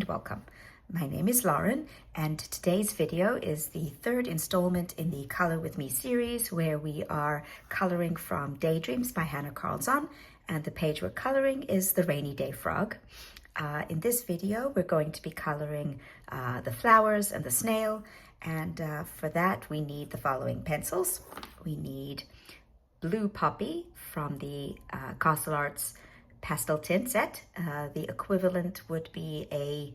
and welcome. My name is Lauren, and today's video is the third installment in the Color With Me series, where we are coloring from Daydreams by Hanna Karlzon, and the page we're coloring is the Rainy Day Frog. In this video, we're going to be coloring the flowers and the snail, and for that we need the following pencils. We need Blue Poppy from the Castle Arts pastel tint set. The equivalent would be a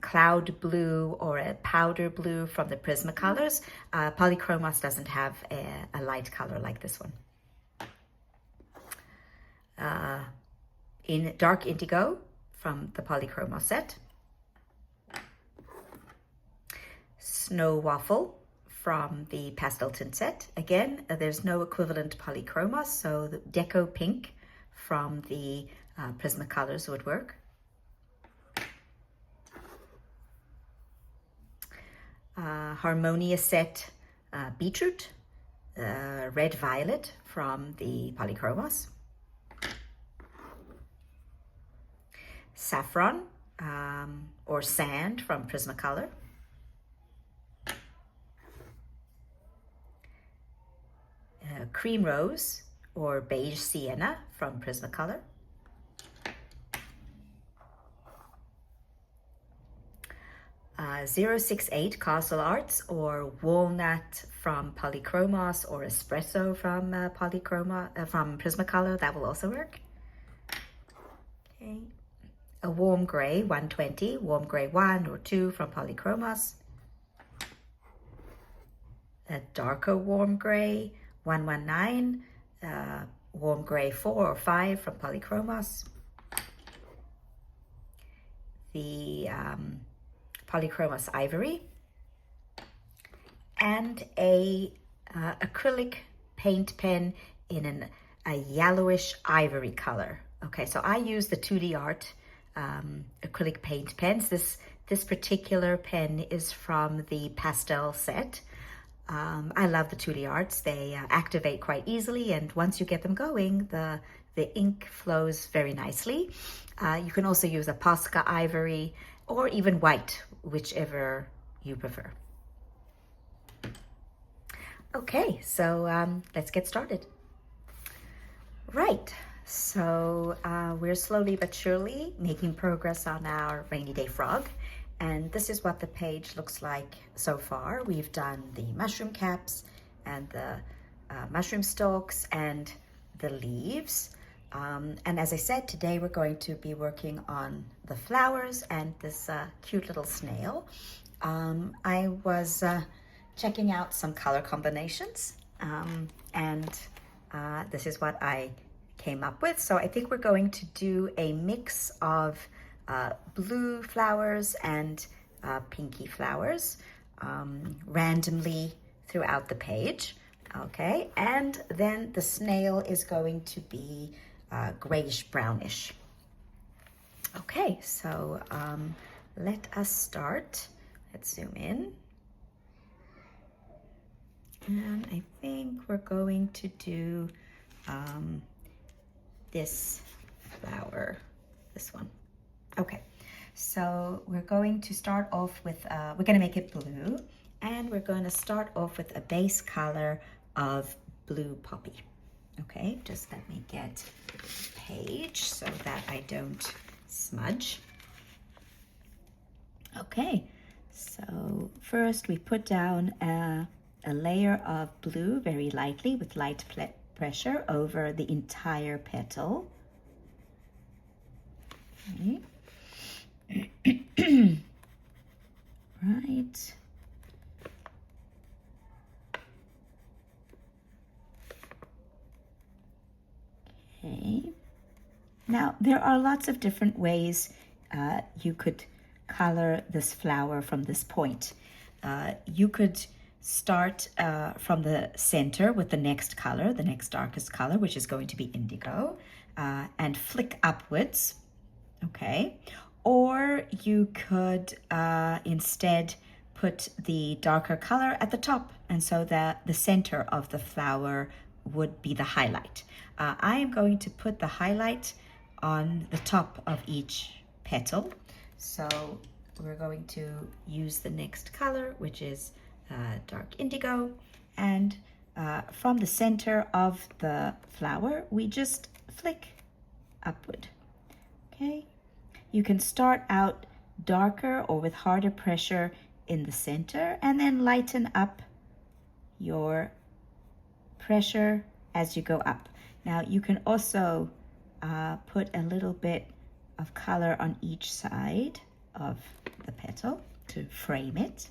cloud blue or a powder blue from the Prismacolors. Polychromos doesn't have a light color like this one. In dark indigo from the Polychromos set. Snow Waffle from the pastel tint set. Again, there's no equivalent Polychromos, so the Deco Pink from the Prismacolors would work. Harmonia set Beetroot, Red Violet from the Polychromos. Saffron or Sand from Prismacolor. Cream Rose or Beige Sienna from Prismacolor. 068 Castle Arts or Walnut from Polychromos or Espresso from from Prismacolor, that will also work. Okay. A Warm Grey 120, Warm Grey 1 or 2 from Polychromos. A darker Warm Grey 119, Warm Grey 4 or 5 from Polychromos. The Polychromos Ivory, and a acrylic paint pen in a yellowish ivory color. Okay, so I use the 2D Art acrylic paint pens. This particular pen is from the pastel set. I love the 2D Arts. They activate quite easily, and once you get them going, the ink flows very nicely. You can also use a Posca ivory or even white, whichever you prefer. Okay, so let's get started. Right, so we're slowly but surely making progress on our Rainy Day Frog. And this is what the page looks like so far. We've done the mushroom caps and the mushroom stalks and the leaves. And as I said, today we're going to be working on the flowers and this cute little snail. I was checking out some color combinations, and this is what I came up with. So I think we're going to do a mix of blue flowers and pinky flowers randomly throughout the page. Okay, and then the snail is going to be grayish brownish. Okay, so let us start. Let's zoom in. And I think we're going to do this flower, this one. Okay, so we're going to start off with, we're going to make it blue, and we're going to start off with a base color of Blue Poppy. Okay, just let me get the page so that I don't smudge. Okay, so first we put down a layer of blue very lightly with light pressure over the entire petal. Okay. Right. Okay. Now, there are lots of different ways you could color this flower from this point. You could start from the center with the next color, the next darkest color, which is going to be indigo, and flick upwards, okay? Or you could instead put the darker color at the top, and so that the center of the flower would be the highlight. I am going to put the highlight on the top of each petal. So we're going to use the next color, which is dark indigo, and from the center of the flower, we just flick upward. Okay, you can start out darker or with harder pressure in the center and then lighten up your pressure as you go up. Now you can also put a little bit of color on each side of the petal to frame it.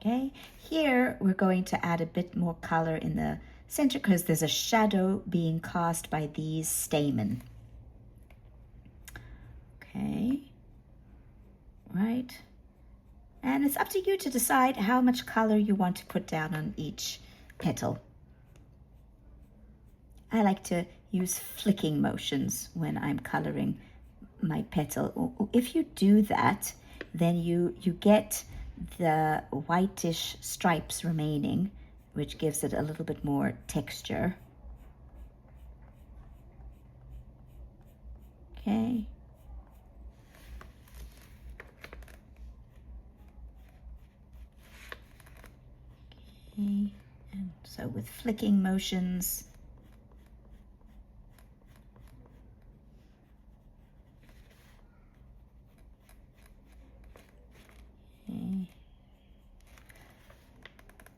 Okay, here we're going to add a bit more color in the center because there's a shadow being cast by these stamen. Okay, right, and it's up to you to decide how much color you want to put down on each petal. I like to use flicking motions when I'm coloring my petal. If you do that, then you get the whitish stripes remaining, which gives it a little bit more texture. Okay. Okay, and so with flicking motions, okay,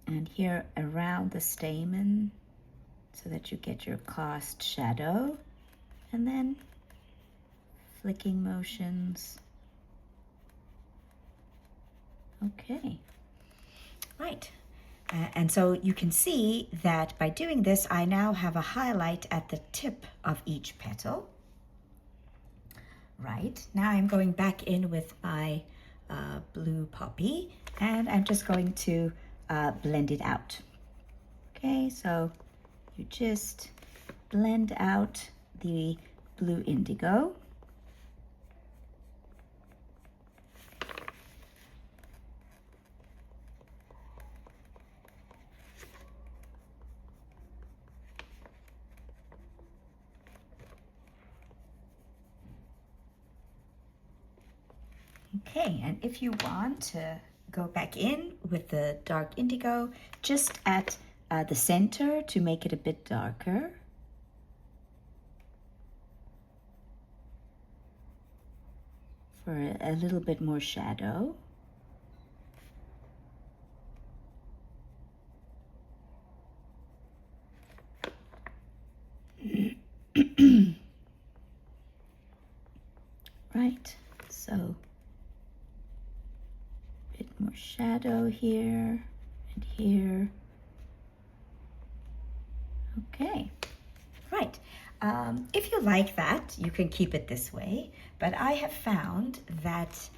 and here around the stamen so that you get your cast shadow, and then flicking motions. Okay, right. And so you can see that by doing this, I now have a highlight at the tip of each petal. Right, now I'm going back in with my blue poppy, and I'm just going to blend it out. Okay, so you just blend out the blue indigo. Okay, and if you want to go back in with the dark indigo, just at the center to make it a bit darker. For a little bit more shadow. Right, so more shadow here and here. Okay, right. If you like that, you can keep it this way, but I have found that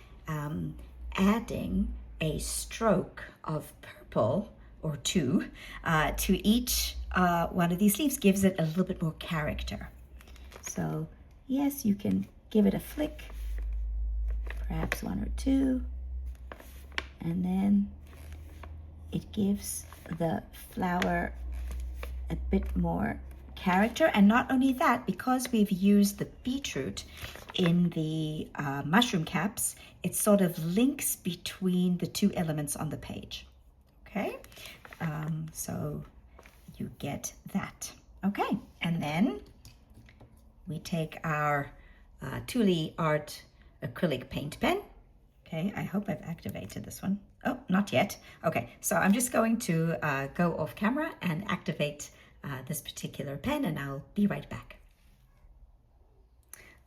adding a stroke of purple or two to each one of these leaves gives it a little bit more character. So yes, you can give it a flick, perhaps one or two, and then it gives the flower a bit more character. And not only that, because we've used the beetroot in the mushroom caps, it sort of links between the two elements on the page. Okay, so you get that. Okay, and then we take our Thule Art acrylic paint pen. Okay, I hope I've activated this one. Oh, not yet. Okay, so I'm just going to go off camera and activate this particular pen, and I'll be right back.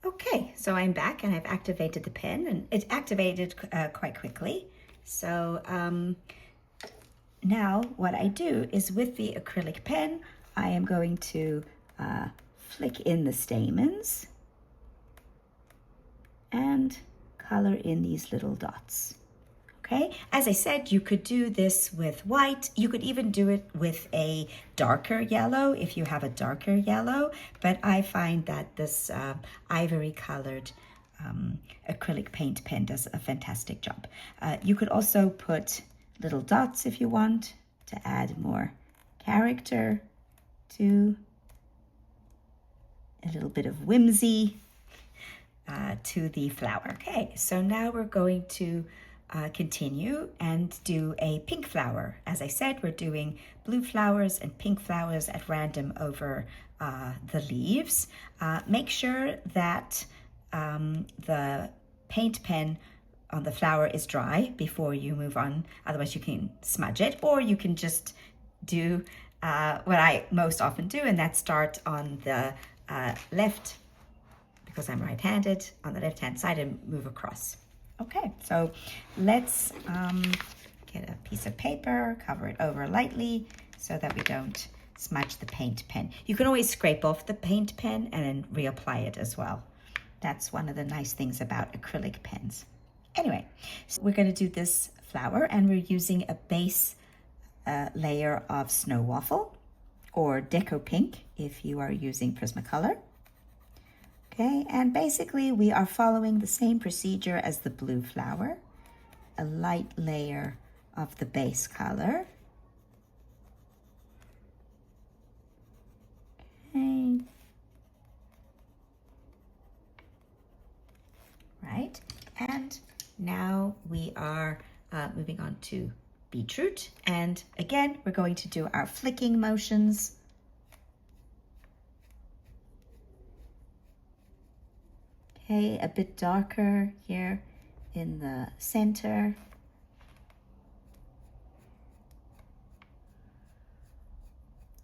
Okay, so I'm back and I've activated the pen, and it activated quite quickly. So now what I do is with the acrylic pen, I am going to flick in the stamens and color in these little dots. Okay, as I said, you could do this with white. You could even do it with a darker yellow if you have a darker yellow, but I find that this ivory colored acrylic paint pen does a fantastic job. You could also put little dots if you want to add more character to a little bit of whimsy. to the flower. Okay, so now we're going to continue and do a pink flower. As I said, we're doing blue flowers and pink flowers at random over the leaves. Make sure that the paint pen on the flower is dry before you move on, otherwise you can smudge it, or you can just do what I most often do, and that's start on the left, because I'm right-handed, on the left-hand side and move across. Okay, so let's get a piece of paper, cover it over lightly so that we don't smudge the paint pen. You can always scrape off the paint pen and then reapply it as well. That's one of the nice things about acrylic pens. Anyway, so we're going to do this flower, and we're using a base layer of Snow Waffle or Deco Pink if you are using Prismacolor. Okay, and basically we are following the same procedure as the blue flower. A light layer of the base color. Okay. Right, and now we are moving on to beetroot, and again we're going to do our flicking motions. Okay, a bit darker here in the center.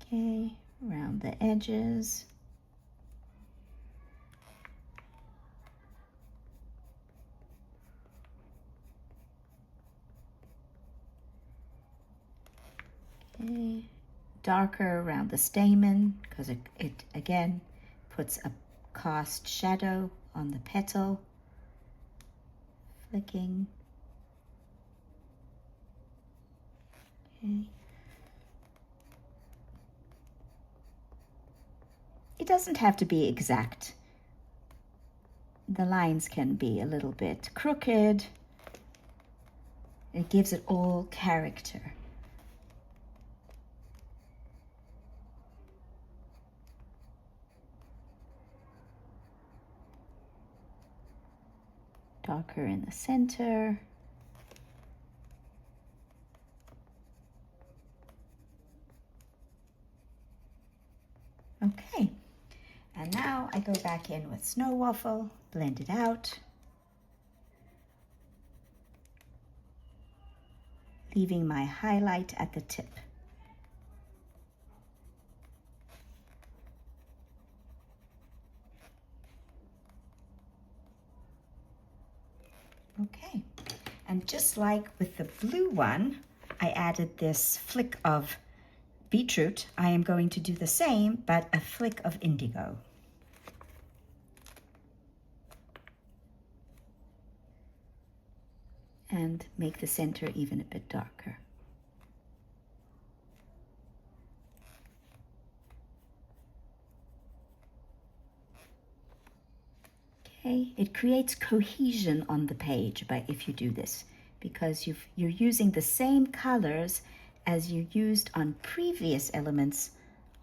Okay, around the edges. Okay, darker around the stamen, because it again puts a cast shadow on the petal. Flicking. Okay. It doesn't have to be exact. The lines can be a little bit crooked. It gives it all character. Darker in the center. Okay, and now I go back in with Snow Waffle, blend it out, leaving my highlight at the tip. Okay, and just like with the blue one, I added this flick of beetroot. I am going to do the same, but a flick of indigo. And make the center even a bit darker. Okay, it creates cohesion on the page if you do this, because you're using the same colors as you used on previous elements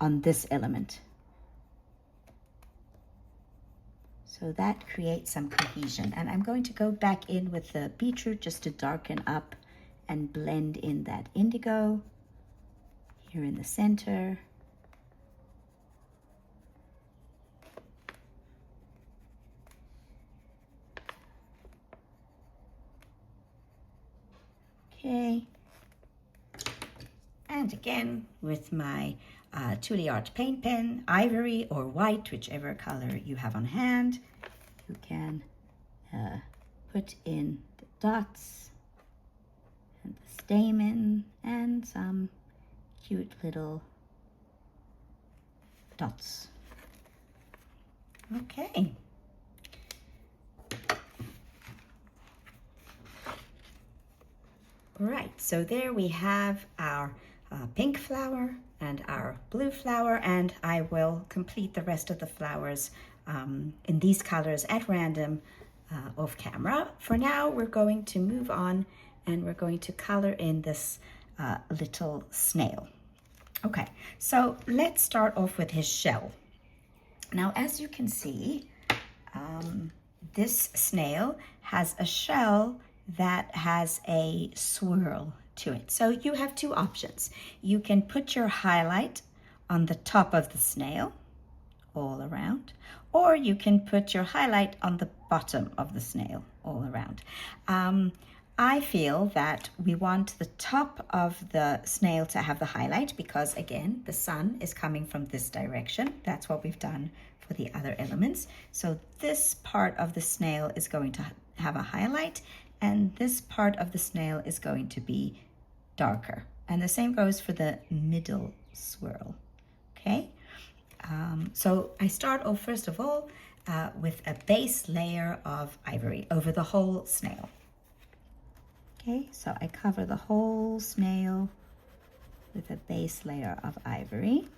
on this element. So that creates some cohesion. And I'm going to go back in with the beetroot just to darken up and blend in that indigo here in the center. Okay, and again with my Tule Art paint pen, ivory or white, whichever color you have on hand, you can put in the dots and the stamen and some cute little dots. Okay. Right, so there we have our pink flower and our blue flower, and I will complete the rest of the flowers in these colors at random off camera. For now, we're going to move on and we're going to color in this little snail. Okay, so let's start off with his shell. Now, as you can see, This snail has a shell that has a swirl to it. So you have two options. You can put your highlight on the top of the snail all around, or you can put your highlight on the bottom of the snail all around. I feel that we want the top of the snail to have the highlight because, again, the sun is coming from this direction. That's what we've done for the other elements. So this part of the snail is going to have a highlight, and this part of the snail is going to be darker. And the same goes for the middle swirl, okay? So I start off, first of all, with a base layer of ivory over the whole snail. Okay, so I cover the whole snail with a base layer of ivory.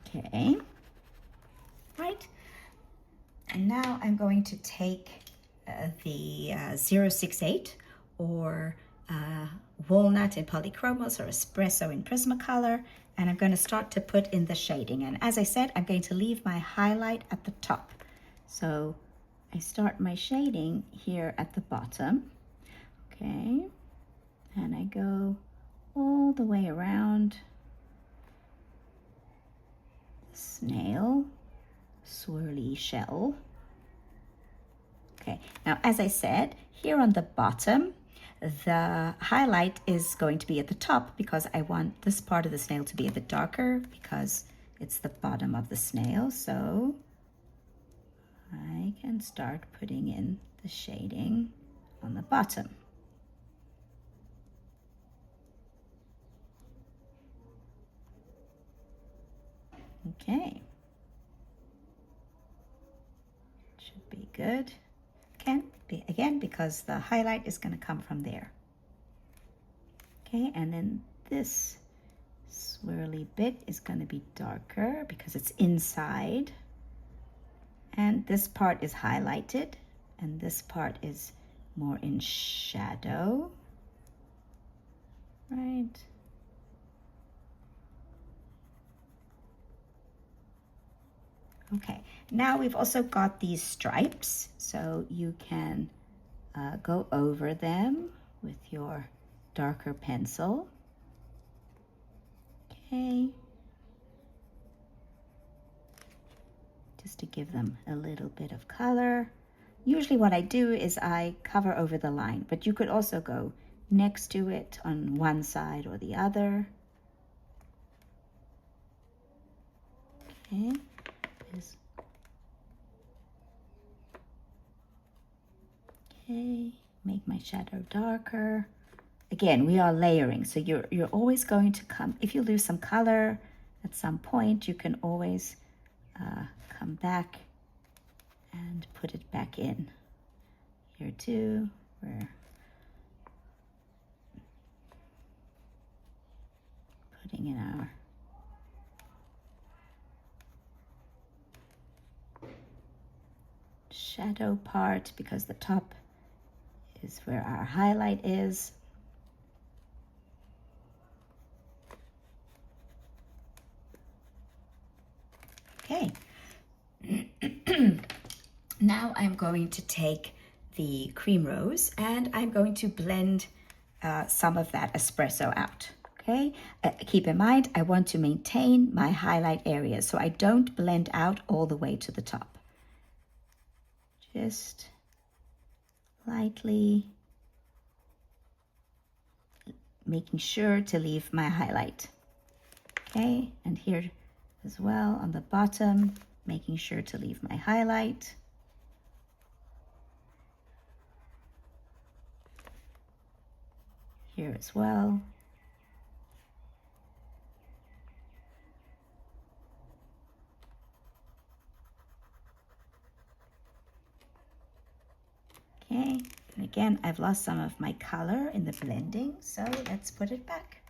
Okay, right. And now I'm going to take the 068 or walnut in Polychromos or espresso in Prismacolor, and I'm going to start to put in the shading. And as I said, I'm going to leave my highlight at the top. So I start my shading here at the bottom, okay, and I go all the way around the snail swirly shell. Okay, now as I said, here on the bottom, the highlight is going to be at the top because I want this part of the snail to be a bit darker because it's the bottom of the snail. So I can start putting in the shading on the bottom. Okay. Should be good. Again, because the highlight is going to come from there. Okay, and then this swirly bit is going to be darker because it's inside. And this part is highlighted, and this part is more in shadow. Right. Okay, now we've also got these stripes, so you can go over them with your darker pencil. Okay, just to give them a little bit of color. Usually what I do is I cover over the line, but you could also go next to it on one side or the other. Okay. Okay, make my shadow darker. Again, we are layering, so you're always going to come, if you lose some color at some point, you can always come back and put it back in. Here too, we're putting in our shadow part because the top is where our highlight is. Okay. Now I'm going to take the cream rose and I'm going to blend some of that espresso out. Okay, keep in mind I want to maintain my highlight area, so I don't blend out all the way to the top. Just lightly making sure to leave my highlight. Okay, and here as well on the bottom, making sure to leave my highlight. Here as well. Okay, and again, I've lost some of my color in the blending, so let's put it back.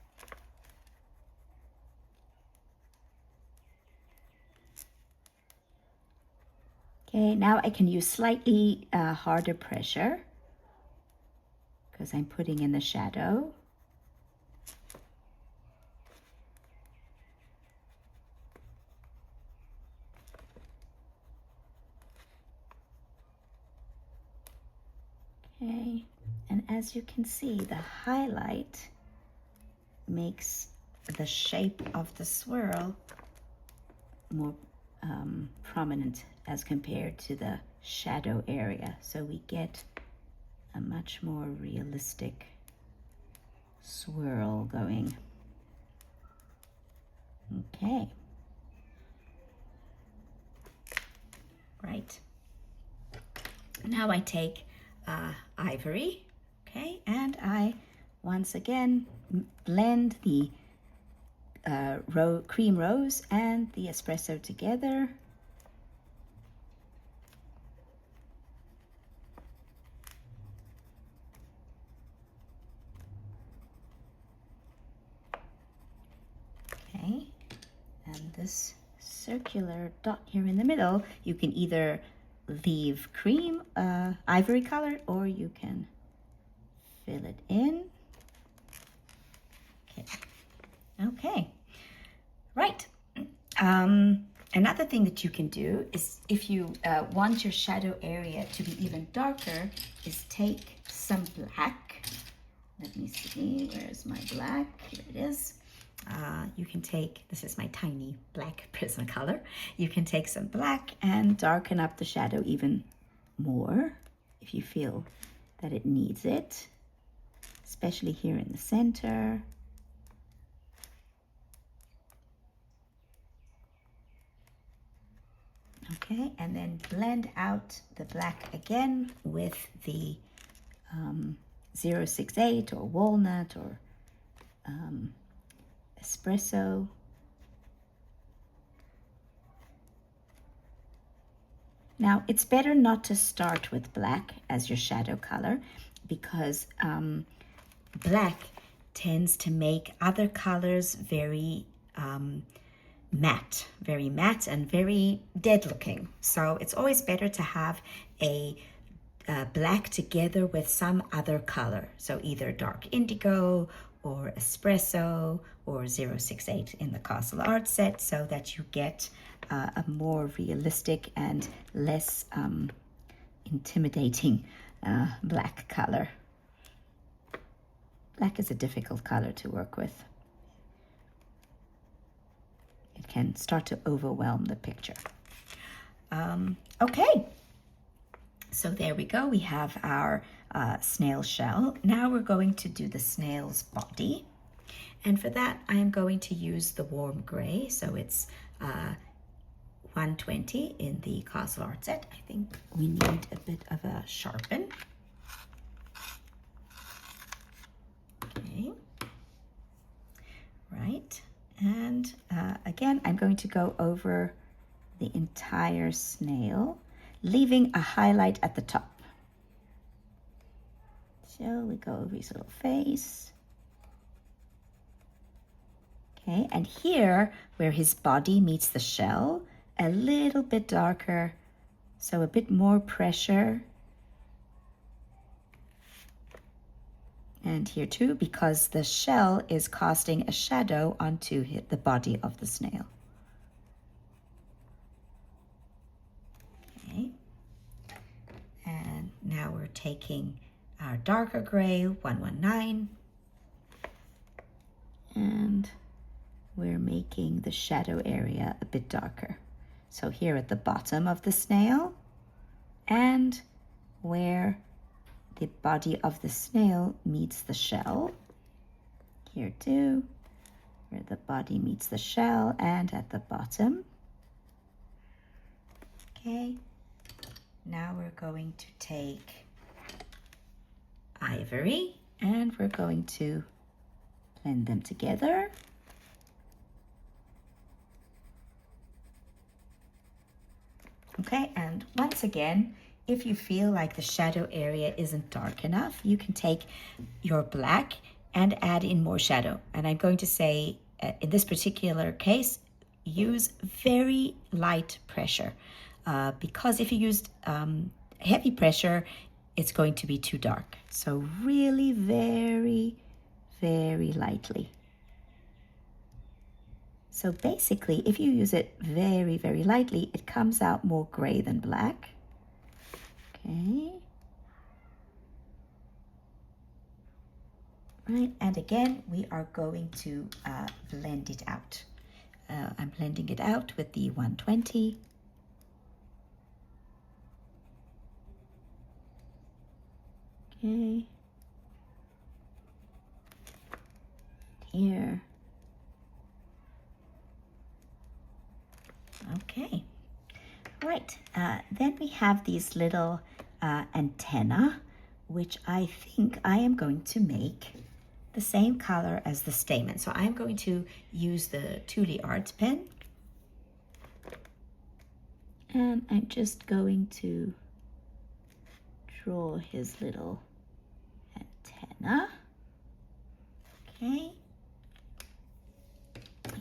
Okay, now I can use slightly harder pressure because I'm putting in the shadow. Okay, and as you can see, the highlight makes the shape of the swirl more prominent as compared to the shadow area. So we get a much more realistic swirl going. Okay. Right. Now I take ivory, okay, and I once again blend the cream rose and the espresso together. Okay, and this circular dot here in the middle, you can either leave cream, ivory color, or you can fill it in. Okay, right. Another thing that you can do is, if you want your shadow area to be even darker, is take some black. Let me see, where's my black? Here it is. You can take, this is my tiny black Prismacolor. You can take some black and darken up the shadow even more if you feel that it needs it, especially here in the center. Okay, and then blend out the black again with the 068 or walnut or espresso. Now, it's better not to start with black as your shadow color, because black tends to make other colors very matte and very dead looking. So it's always better to have a black together with some other color. So either dark indigo or espresso or 068 in the Castle Art set, so that you get a more realistic and less intimidating black color. Black is a difficult color to work with. It can start to overwhelm the picture. Okay, so there we go. We have our snail shell. Now we're going to do the snail's body. And for that, I am going to use the warm gray. So it's 120 in the Castle Art set. I think we need a bit of a sharpen. Okay, right. And again, I'm going to go over the entire snail, leaving a highlight at the top. So we go over his little face. Okay, and here, where his body meets the shell, a little bit darker, so a bit more pressure. And here too, because the shell is casting a shadow onto the body of the snail. Okay. And now we're taking our darker gray, 119, and we're making the shadow area a bit darker. So here at the bottom of the snail, and where the body of the snail meets the shell. Here too, where the body meets the shell, and at the bottom. Okay, now we're going to take ivory and we're going to blend them together. Okay, and once again, if you feel like the shadow area isn't dark enough, you can take your black and add in more shadow. And I'm going to say, in this particular case, use very light pressure, because if you used heavy pressure, it's going to be too dark. So really very, very lightly. So basically, if you use it very, very lightly, it comes out more gray than black. Okay. Right, and again, we are going to blend it out. I'm blending it out with the 120. Okay. Here. Okay. Right, then we have these little antenna, which I think I am going to make the same color as the stamen. So I'm going to use the Thule Art pen. And I'm just going to draw his little antenna. Okay.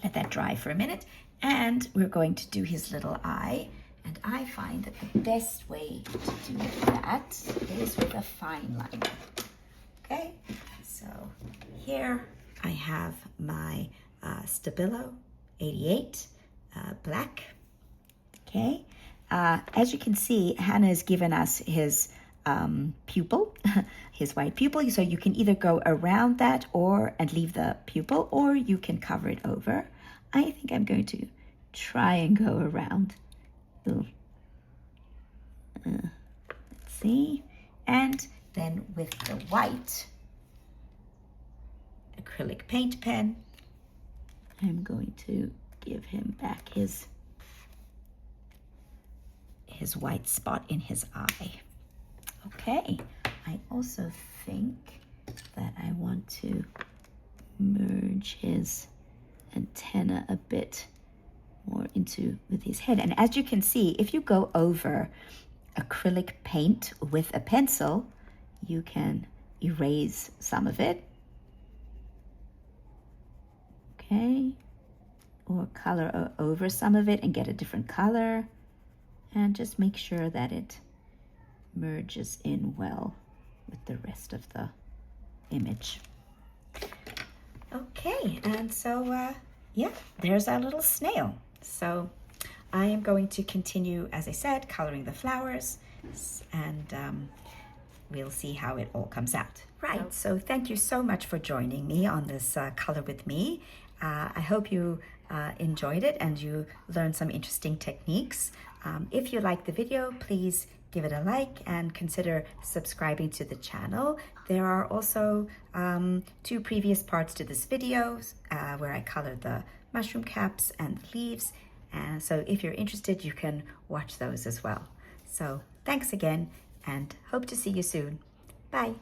Let that dry for a minute. And we're going to do his little eye. And I find that the best way to do that is with a fine liner. Okay, so here I have my Stabilo 88 black. Okay, as you can see, Hanna has given us his pupil, his white pupil. So you can either go around that and leave the pupil, or you can cover it over. I think I'm going to try and go around. Let's see, and then with the white acrylic paint pen, I'm going to give him back his white spot in his eye. Okay, I also think that I want to merge his antenna a bit more with his head. And as you can see, if you go over acrylic paint with a pencil, you can erase some of it. Okay, or color over some of it and get a different color, and just make sure that it merges in well with the rest of the image. Okay, and so yeah, there's our little snail. So I am going to continue, as I said, coloring the flowers, and we'll see how it all comes out. Right, so thank you so much for joining me on this Color With Me. I hope you enjoyed it and you learned some interesting techniques. If you liked the video, please give it a like and consider subscribing to the channel. There are also 2 previous parts to this video where I colored the mushroom caps and the leaves. So if you're interested, you can watch those as well. So thanks again, and hope to see you soon. Bye.